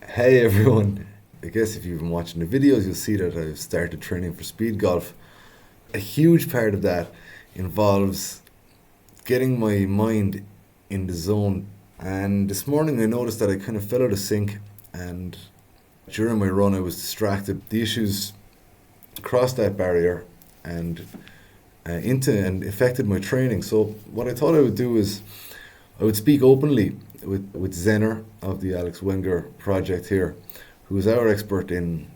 Hey everyone! I guess if you've been watching the videos, you'll see that I've started training for speed golf. A huge part of that involves getting my mind in the zone. And this morning I noticed that I kind of fell out of sync, and during my run I was distracted. The issues crossed that barrier and into and affected my training. So what I thought I would do is I would speak openly with Zenner of the Alex Wenger project here, who is our expert in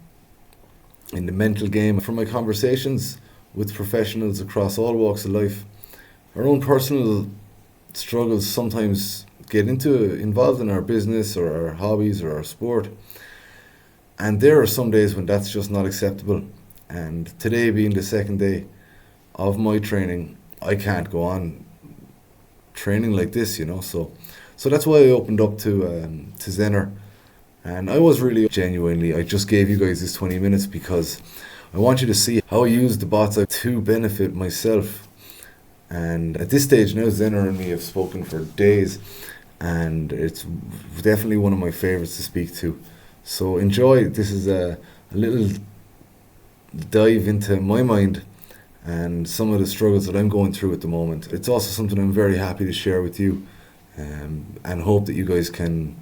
the mental game. From my conversations with professionals across all walks of life, our own personal struggles sometimes get into involved in our business or our hobbies or our sport, and there are some days when that's just not acceptable. And today being the second day of my training, I can't go on training like this. So that's why I opened up to Zenner, and I was really genuinely. I just gave you guys this 20 minutes because I want you to see how I use the bots to benefit myself. And at this stage now, Zenner and me have spoken for days, and it's definitely one of my favorites to speak to. So enjoy. This is a little dive into my mind and some of the struggles that I'm going through at the moment. It's also something I'm very happy to share with you, and hope that you guys can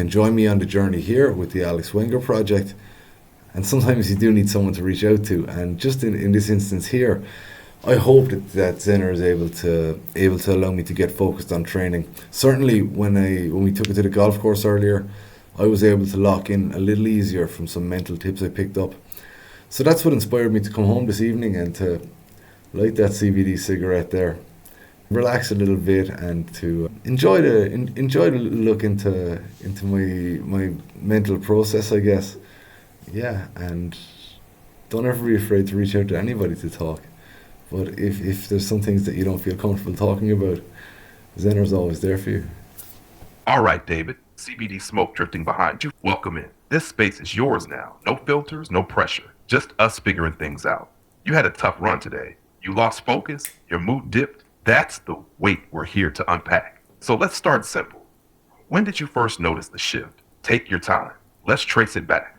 join me on the journey here with the Alex Wenger project. And sometimes you do need someone to reach out to, and just in this instance here, I hope that Zenner is able to allow me to get focused on training. Certainly, when we took it to the golf course earlier, I was able to lock in a little easier from some mental tips I picked up. So that's what inspired me to come home this evening and to light that CBD cigarette there, relax a little bit, and to enjoy the look into my mental process, I guess. Yeah, and don't ever be afraid to reach out to anybody to talk. But if there's some things that you don't feel comfortable talking about, Zenner's always there for you. All right, David. CBD smoke drifting behind you. Welcome in. This space is yours now. No filters, no pressure. Just us figuring things out. You had a tough run today. You lost focus, your mood dipped. That's the weight we're here to unpack. So let's start simple. When did you first notice the shift? Take your time. Let's trace it back.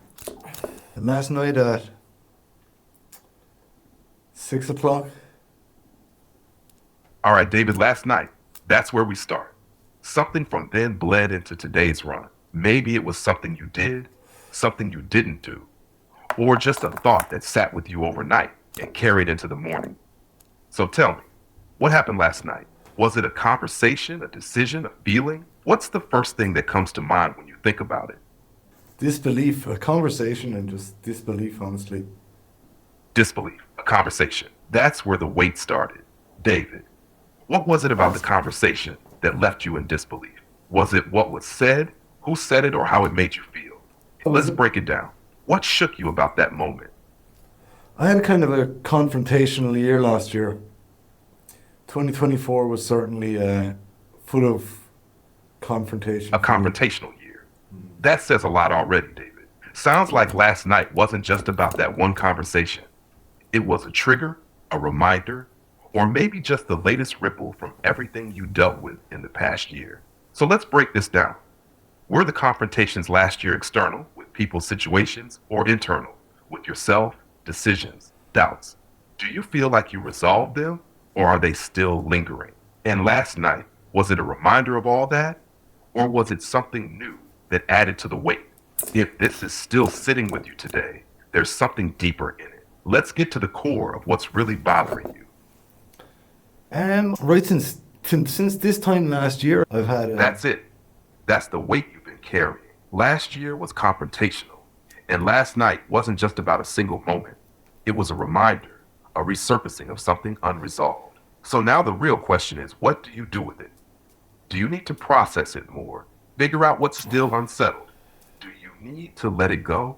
Last night at 6 o'clock. All right, David, last night. That's where we start. Something from then bled into today's run. Maybe it was something you did, something you didn't do, or just a thought that sat with you overnight and carried into the morning. So tell me, what happened last night? Was it a conversation, a decision, a feeling? What's the first thing that comes to mind when you think about it? Disbelief, a conversation, and just disbelief, honestly. Disbelief, a conversation. That's where the weight started. David, what was it about the conversation that left you in disbelief? Was it what was said, who said it, or how it made you feel? Let's break it down. What shook you about that moment? I had kind of a confrontational year last year. 2024 was certainly full of confrontation A for me. confrontational year. That says a lot already, David. Sounds like last night wasn't just about that one conversation. It was a trigger, a reminder, or maybe just the latest ripple from everything you dealt with in the past year. So let's break this down. Were the confrontations last year external, with people's situations, or internal, with yourself, decisions, doubts? Do you feel like you resolved them, or are they still lingering? And last night, was it a reminder of all that, or was it something new that added to the weight? If this is still sitting with you today, there's something deeper in it. Let's get to the core of what's really bothering you. Right since this time last year, I've had That's it. That's the weight you've been carrying. Last year was confrontational, and last night wasn't just about a single moment. It was a reminder, a resurfacing of something unresolved. So now the real question is, what do you do with it? Do you need to process it more? Figure out what's still unsettled? Do you need to let it go?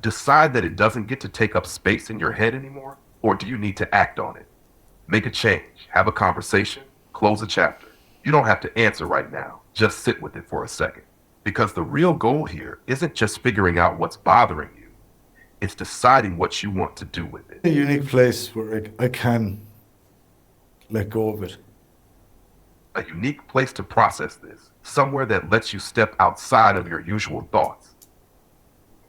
Decide that it doesn't get to take up space in your head anymore? Or do you need to act on it? Make a change, have a conversation, close a chapter. You don't have to answer right now. Just sit with it for a second. Because the real goal here isn't just figuring out what's bothering you, it's deciding what you want to do with it. a unique place where I can let go of it. A unique place to process this, somewhere that lets you step outside of your usual thoughts.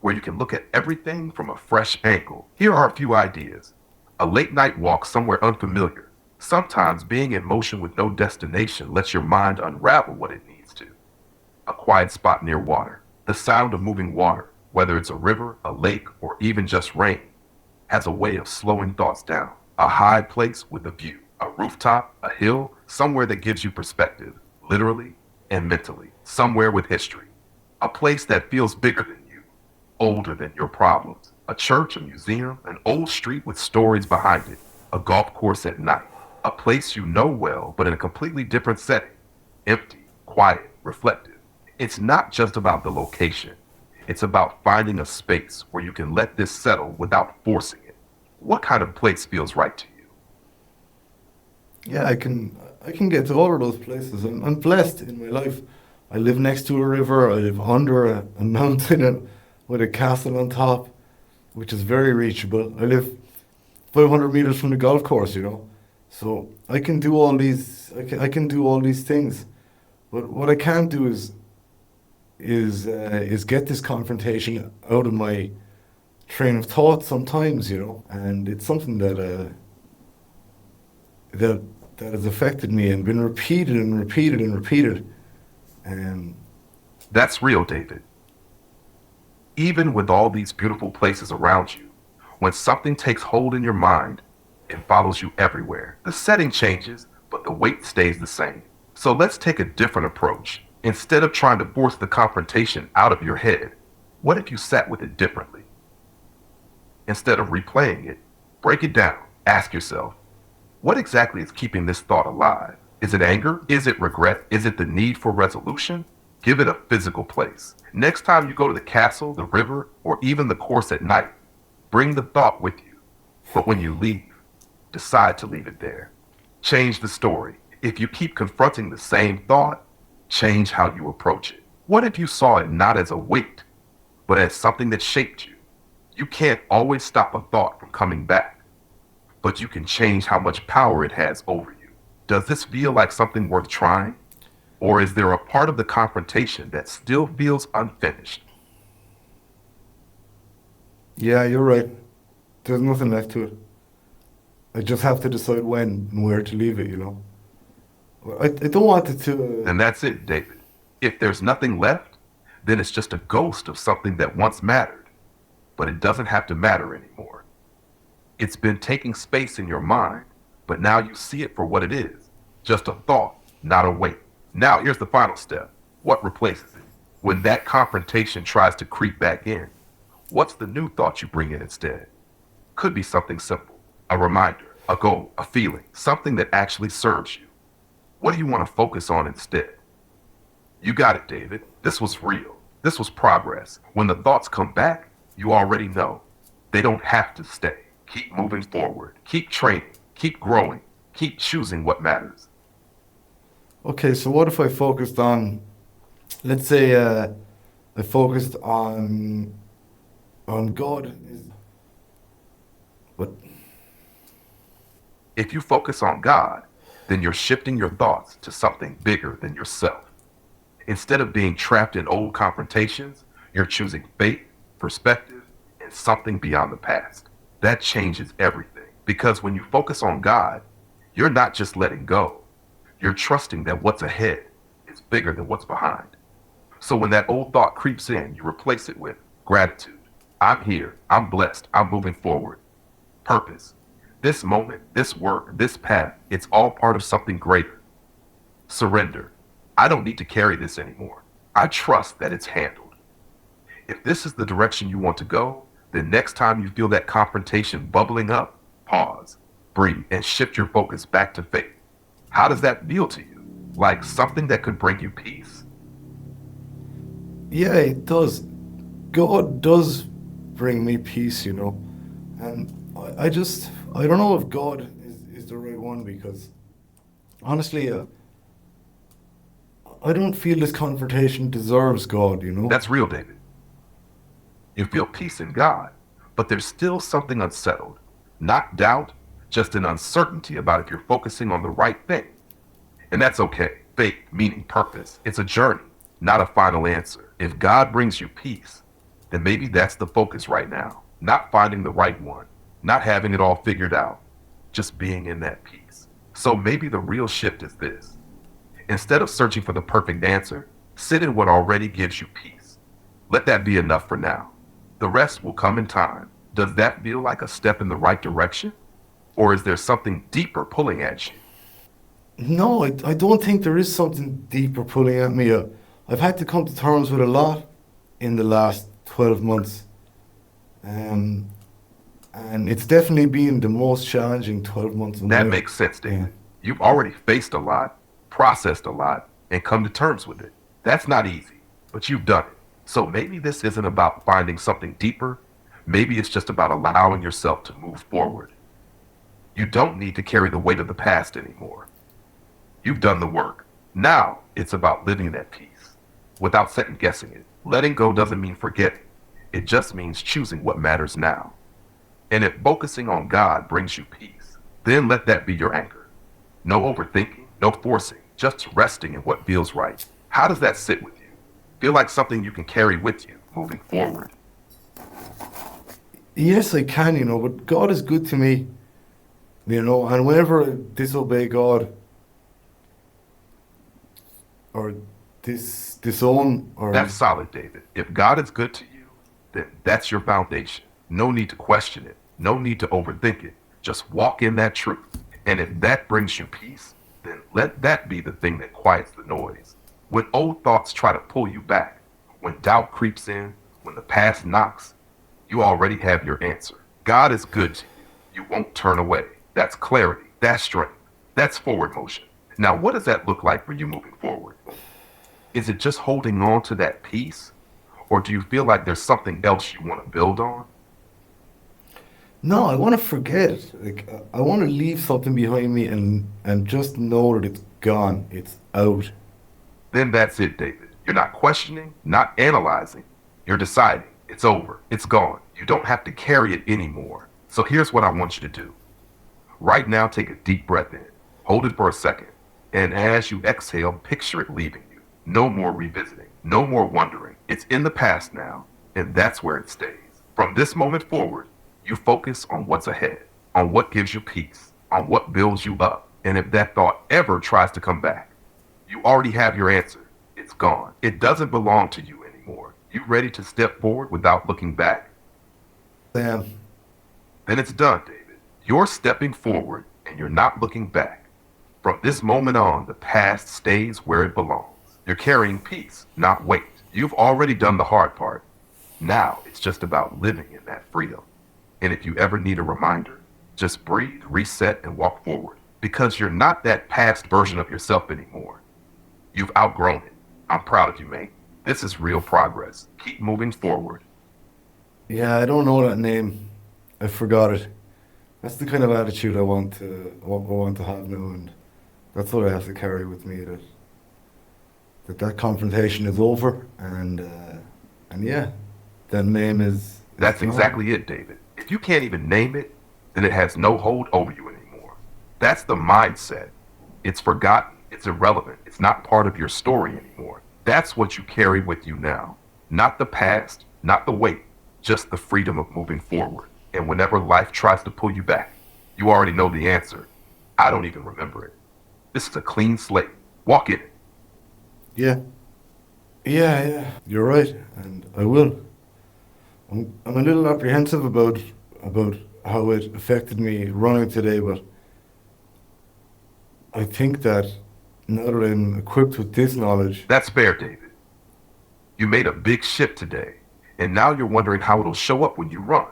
where you can look at everything from a fresh angle. Here are a few ideas. A late night walk somewhere unfamiliar. Sometimes being in motion with no destination lets your mind unravel what it needs to. A quiet spot near water. The sound of moving water, whether it's a river, a lake, or even just rain, has a way of slowing thoughts down. A high place with a view, a rooftop, a hill, somewhere that gives you perspective, literally and mentally. Somewhere with history. A place that feels bigger than you, older than your problems. A church, a museum, an old street with stories behind it. A golf course at night. A place you know well, but in a completely different setting. Empty, quiet, reflective. It's not just about the location. It's about finding a space where you can let this settle without forcing it. What kind of place feels right to you? Yeah, I can get to all of those places. I'm blessed in my life. I live next to a river. I live under a mountain with a castle on top, which is very reachable. I live 500 meters from the golf course, So I can do all these. I can do all these things, but what I can't do is get this confrontation out of my train of thought sometimes, and it's something that has affected me and been repeated and repeated and repeated. Um, That's real, David. Even with all these beautiful places around you, when something takes hold in your mind, it follows you everywhere. The setting changes, but the weight stays the same. So let's take a different approach. Instead of trying to force the confrontation out of your head, what if you sat with it differently? Instead of replaying it, break it down. Ask yourself, what exactly is keeping this thought alive? Is it anger? Is it regret? Is it the need for resolution? Give it a physical place. Next time you go to the castle, the river, or even the course at night, bring the thought with you. But when you leave, decide to leave it there. Change the story. If you keep confronting the same thought, change how you approach it. What if you saw it not as a weight, but as something that shaped you? You can't always stop a thought from coming back, but you can change how much power it has over you. Does this feel like something worth trying? Or is there a part of the confrontation that still feels unfinished? yeah, you're right. There's nothing left to it. I just have to decide when and where to leave it. I don't want it to. And that's it, David. If there's nothing left, then it's just a ghost of something that once mattered, but it doesn't have to matter anymore. It's been taking space in your mind, but now you see it for what it is. Just a thought, not a weight. Now here's the final step. What replaces it? When that confrontation tries to creep back in, what's the new thought you bring in instead? Could be something simple, a reminder, a goal, a feeling, something that actually serves you. What do you want to focus on instead? You got it, David. This was real. This was progress. When the thoughts come back, you already know. They don't have to stay. Keep moving forward. Keep training. Keep growing. Keep choosing what matters. Okay, so what if I focused on, let's say, I focused on God. What? If you focus on God, then you're shifting your thoughts to something bigger than yourself. Instead of being trapped in old confrontations, you're choosing faith, perspective, and something beyond the past. That changes everything. Because when you focus on God, you're not just letting go. You're trusting that what's ahead is bigger than what's behind. So when that old thought creeps in, you replace it with gratitude. I'm here. I'm blessed. I'm moving forward. Purpose. This moment, this work, this path, it's all part of something greater. Surrender. I don't need to carry this anymore. I trust that it's handled. If this is the direction you want to go, then next time you feel that confrontation bubbling up, pause, breathe, and shift your focus back to faith. How does that feel to you? Like something that could bring you peace? Yeah, it does. God does bring me peace. And I don't know if God is the right one because honestly, I don't feel this confrontation deserves God. That's real, David. You feel peace in God, but there's still something unsettled. Not doubt, just an uncertainty about if you're focusing on the right thing. And that's okay. Faith, meaning purpose. It's a journey, not a final answer. If God brings you peace, then maybe that's the focus right now. Not finding the right one, not having it all figured out, just being in that peace. So maybe the real shift is this. Instead of searching for the perfect answer, sit in what already gives you peace. Let that be enough for now. The rest will come in time. Does that feel like a step in the right direction? Or is there something deeper pulling at you? No, I don't think there is something deeper pulling at me. I've had to come to terms with a lot in the last 12 months. Um, and it's definitely been the most challenging 12 months of my That life. makes sense, Yeah. David. You've already faced a lot, processed a lot, and come to terms with it. That's not easy, but you've done it. So maybe this isn't about finding something deeper. Maybe it's just about allowing yourself to move forward. You don't need to carry the weight of the past anymore. You've done the work. Now it's about living at peace without second guessing it. Letting go doesn't mean forgetting. It just means choosing what matters now. And if focusing on God brings you peace, then let that be your anchor. No overthinking, no forcing, just resting in what feels right. How does that sit with you? Feel like something you can carry with you moving forward? Yes, I can, but God is good to me, and whenever I disobey God or disown or That's solid, David. If God is good to you, then that's your foundation. No need to question it. No need to overthink it. Just walk in that truth. And if that brings you peace, then let that be the thing that quiets the noise. When old thoughts try to pull you back, when doubt creeps in, when the past knocks, you already have your answer. God is good to you. You won't turn away. That's clarity. That's strength. That's forward motion. Now, what does that look like for you moving forward? Is it just holding on to that peace? Or do you feel like there's something else you want to build on? no, I want to forget. Like I want to leave something behind me and just know that it's gone. It's out. Then that's it, David. You're not questioning, not analyzing. You're deciding. It's over. It's gone. You don't have to carry it anymore. So here's what I want you to do. Right now, take a deep breath in. Hold it for a second. And as you exhale, picture it leaving you. No more revisiting. No more wondering. It's in the past now, and that's where it stays. From this moment forward, you focus on what's ahead, on what gives you peace, on what builds you up. And if that thought ever tries to come back, you already have your answer. It's gone. It doesn't belong to you anymore. You ready to step forward without looking back? Sam, Then it's done, David. You're stepping forward and you're not looking back. From this moment on, the past stays where it belongs. You're carrying peace, not weight. You've already done the hard part. Now it's just about living in that freedom. And if you ever need a reminder, just breathe, reset, and walk forward. Because you're not that past version of yourself anymore. You've outgrown it. I'm proud of you, mate. This is real progress. Keep moving forward. yeah, I don't know that name. I forgot it. That's the kind of attitude I want to have now, and that's what I have to carry with me. That confrontation is over, and yeah, that name is That's gone. exactly it, David. If you can't even name it, then it has no hold over you anymore. That's the mindset. It's forgotten. It's irrelevant. It's not part of your story anymore. That's what you carry with you now. Not the past, not the weight, just the freedom of moving forward. And whenever life tries to pull you back, you already know the answer. I don't even remember it. This is a clean slate. Walk in it. Yeah, yeah. You're right, and I will. I'm a little apprehensive about how it affected me running today, but I think that now that I'm equipped with this knowledge, That's fair, David. You made a big shift today, and now you're wondering how it'll show up when you run.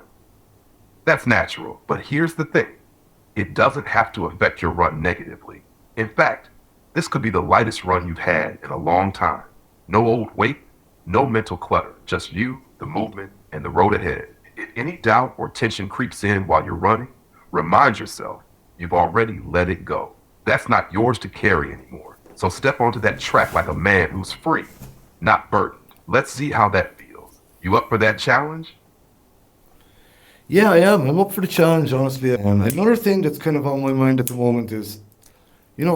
That's natural, but here's the thing. It doesn't have to affect your run negatively. In fact, this could be the lightest run you've had in a long time. No old weight, no mental clutter, just you, the movement, and the road ahead. If any doubt or tension creeps in while you're running, remind yourself you've already let it go. That's not yours to carry anymore. So step onto that track like a man who's free, not burdened. Let's see how that feels. You up for that challenge? yeah, I am. I'm up for the challenge, honestly. Another thing that's kind of on my mind at the moment is,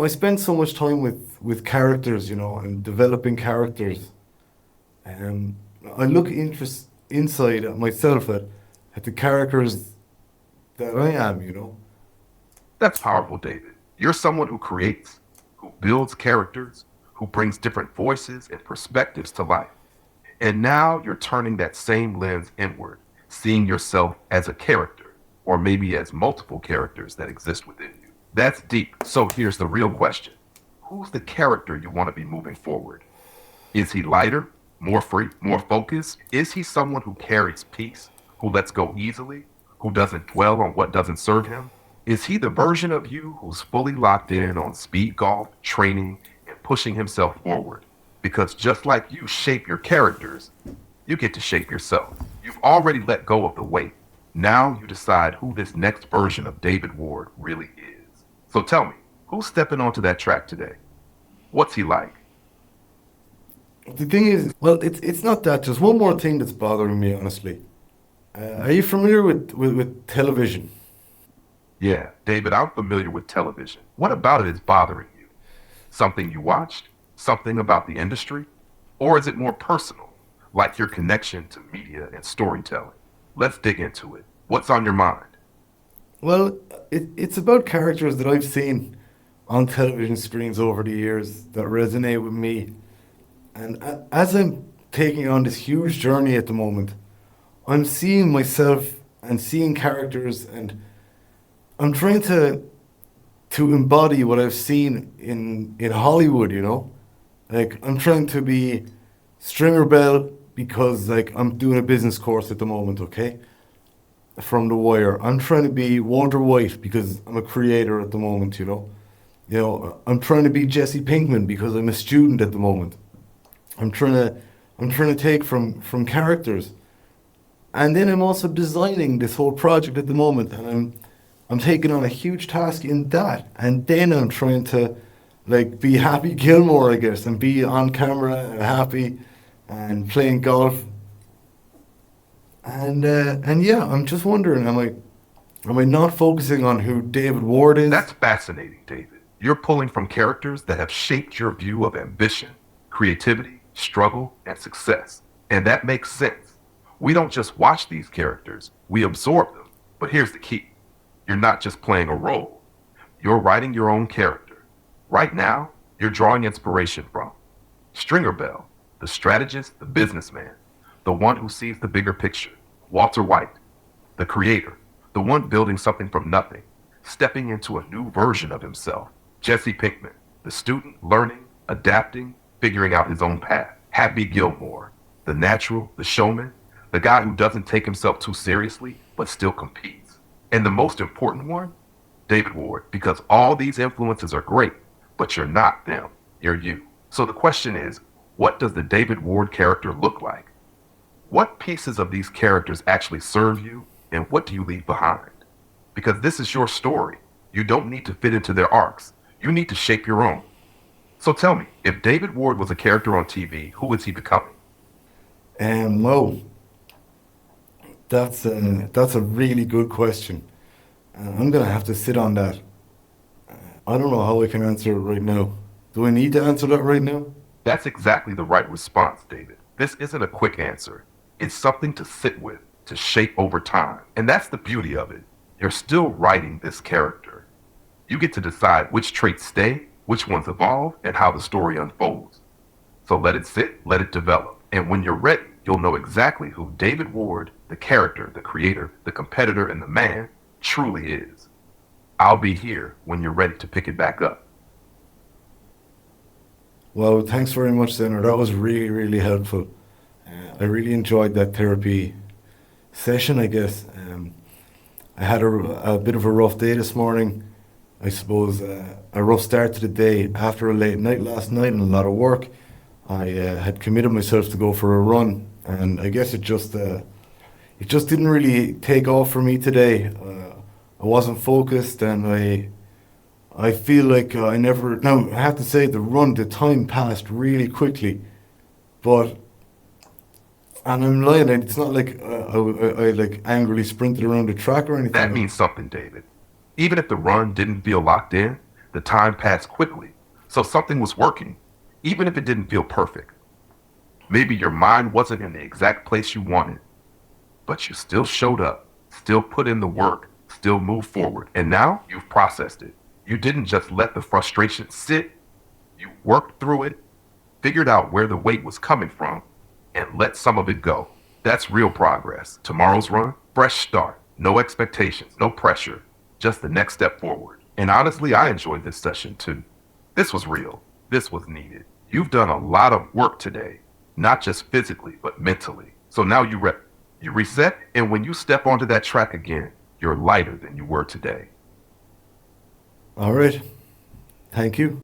I spend so much time with characters, and developing characters. Um, I look insight at myself, at the characters that I am, you know. That's powerful, David. You're someone who creates, who builds characters, who brings different voices and perspectives to life. And now you're turning that same lens inward, seeing yourself as a character, or maybe as multiple characters that exist within you. That's deep. So here's the real question. Who's the character you want to be moving forward? Is he lighter, more free, more focused? Is he someone who carries peace, who lets go easily, who doesn't dwell on what doesn't serve him? Is he the version of you who's fully locked in on speed golf, training, and pushing himself forward? Because just like you shape your characters, you get to shape yourself. You've already let go of the weight. Now you decide who this next version of David Ward really is. So tell me, who's stepping onto that track today? What's he like? The thing is, well, it's not that. Just one more thing that's bothering me, honestly. Are you familiar with television? Yeah, David, I'm familiar with television. What about it is bothering you? Something you watched? Something about the industry? Or is it more personal, like your connection to media and storytelling? Let's dig into it. What's on your mind? Well, it's about characters that I've seen on television screens over the years that resonate with me. And as I'm taking on this huge journey at the moment, I'm seeing myself and seeing characters, and I'm trying to embody what I've seen in Hollywood, you know? Like I'm trying to be Stringer Bell because like I'm doing a business course at the moment, okay? From The Wire. I'm trying to be Walter White because I'm a creator at the moment, you know? You know, I'm trying to be Jesse Pinkman because I'm a student at the moment. I'm trying to I'm trying to take from characters. And then I'm also designing this whole project at the moment, and I'm taking on a huge task in that. And then I'm trying to like be Happy Gilmore, I guess, and be on camera and happy and playing golf. And yeah, I'm just wondering, am I not focusing on who David Ward That's is? fascinating, David. You're pulling from characters that have shaped your view of ambition, creativity, struggle, and success. And that makes sense. We don't just watch these characters, we absorb them. But here's the key. You're not just playing a role. You're writing your own character. Right now, you're drawing inspiration from Stringer Bell, the strategist, the businessman, the one who sees the bigger picture. Walter White, the creator, the one building something from nothing, stepping into a new version of himself. Jesse Pinkman, the student learning, adapting, figuring out his own path. Happy Gilmore, the natural, the showman, the guy who doesn't take himself too seriously but still competes. And the most important one, David Ward, because all these influences are great, but you're not them. You're you. So the question is, what does the David Ward character look like? What pieces of these characters actually serve you, and what do you leave behind? Because this is your story. You don't need to fit into their arcs. You need to shape your own. So tell me, if David Ward was a character on TV, who is he becoming? Well, that's a really good question. I'm gonna have to sit on that. I don't know how I can answer it right now. Do I need to answer that right now? That's exactly the right response, David. This isn't a quick answer. It's something to sit with, to shape over time. And that's the beauty of it. You're still writing this character. You get to decide which traits stay, which ones evolve, and how the story unfolds. So let it sit, let it develop. And when you're ready, you'll know exactly who David Ward, the character, the creator, the competitor, and the man, truly is. I'll be here when you're ready to pick it back up. Well, thanks very much, Zenner. That was really, really helpful. I really enjoyed that therapy session, I guess. I had a bit of a rough day this morning. I suppose a rough start to the day after a late night last night and a lot of work. I had committed myself to go for a run, and I guess it just didn't really take off for me today. I wasn't focused, and I feel like I never. Now I have to say the time passed really quickly, but and I'm lying. It's not like I like angrily sprinted around the track or anything. That means something, David. Even if the run didn't feel locked in, the time passed quickly. So something was working, even if it didn't feel perfect. Maybe your mind wasn't in the exact place you wanted, But you still showed up, still put in the work, still moved forward. And now you've processed it. You didn't just let the frustration sit. You worked through it, figured out where the weight was coming from, and let some of it go. That's real progress. Tomorrow's run, fresh start. No expectations, no pressure, just the next step forward. And honestly, I enjoyed this session too. This was real. This was needed. You've done a lot of work today, not just physically, but mentally. So now you reset, and when you step onto that track again, you're lighter than you were today. All right. Thank you.